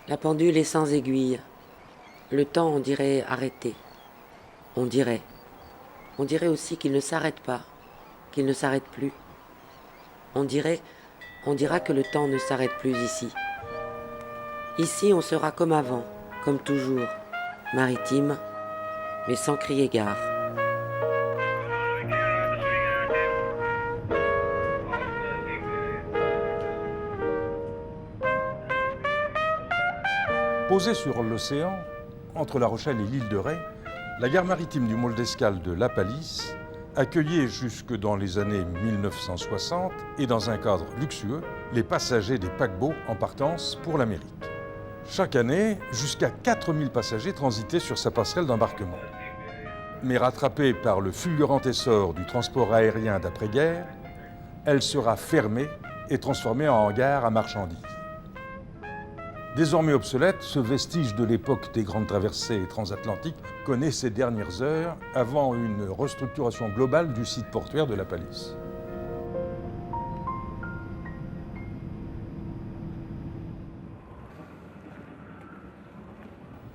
La pendule est sans aiguille. Le temps, on dirait, arrêté. On dirait. On dirait aussi qu'il ne s'arrête pas, qu'il ne s'arrête plus. On dira que le temps ne s'arrête plus ici. Ici, on sera comme avant, comme toujours, maritime, mais sans crier gare. Posée sur l'océan, entre La Rochelle et l'île de Ré, la gare maritime du Môle d'Escale de La Palisse accueillait jusque dans les années 1960 et dans un cadre luxueux les passagers des paquebots en partance pour l'Amérique. Chaque année, jusqu'à 4000 passagers transitaient sur sa passerelle d'embarquement. Mais rattrapée par le fulgurant essor du transport aérien d'après-guerre, elle sera fermée et transformée en hangar à marchandises. Désormais obsolète, ce vestige de l'époque des grandes traversées transatlantiques connaît ses dernières heures avant une restructuration globale du site portuaire de La Palisse.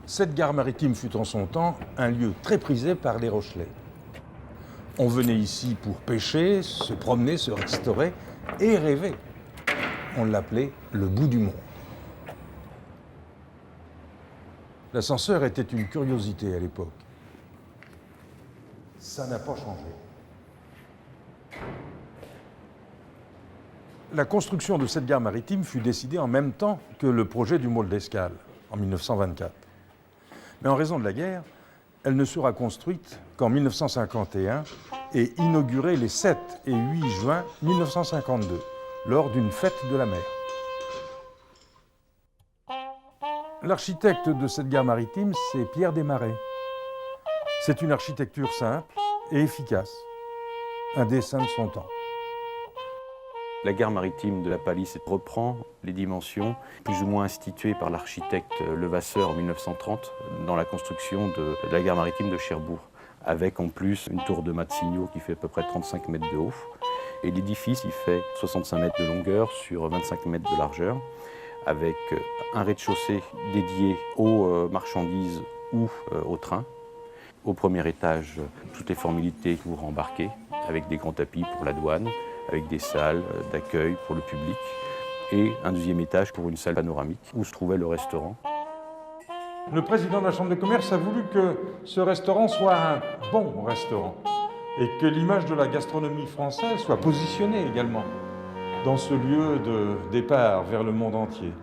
Cette gare maritime fut en son temps un lieu très prisé par les Rochelais. On venait ici pour pêcher, se promener, se restaurer et rêver. On l'appelait le bout du monde. L'ascenseur était une curiosité à l'époque. Ça n'a pas changé. La construction de cette gare maritime fut décidée en même temps que le projet du Môle d'Escale, en 1924. Mais en raison de la guerre, elle ne sera construite qu'en 1951 et inaugurée les 7 et 8 juin 1952, lors d'une fête de la mer. L'architecte de cette gare maritime, c'est Pierre Desmarais. C'est une architecture simple et efficace, un dessin de son temps. La gare maritime de La Palisse reprend les dimensions plus ou moins instituées par l'architecte Levasseur en 1930 dans la construction de la gare maritime de Cherbourg, avec en plus une tour de Matignon qui fait à peu près 35 mètres de haut. Et l'édifice, il fait 65 mètres de longueur sur 25 mètres de largeur, avec un rez-de-chaussée dédié aux marchandises ou aux trains. Au premier étage, toutes les formalités pour embarquer, avec des grands tapis pour la douane, avec des salles d'accueil pour le public, et un deuxième étage pour une salle panoramique où se trouvait le restaurant. Le président de la Chambre de commerce a voulu que ce restaurant soit un bon restaurant et que l'image de la gastronomie française soit positionnée également dans ce lieu de départ vers le monde entier.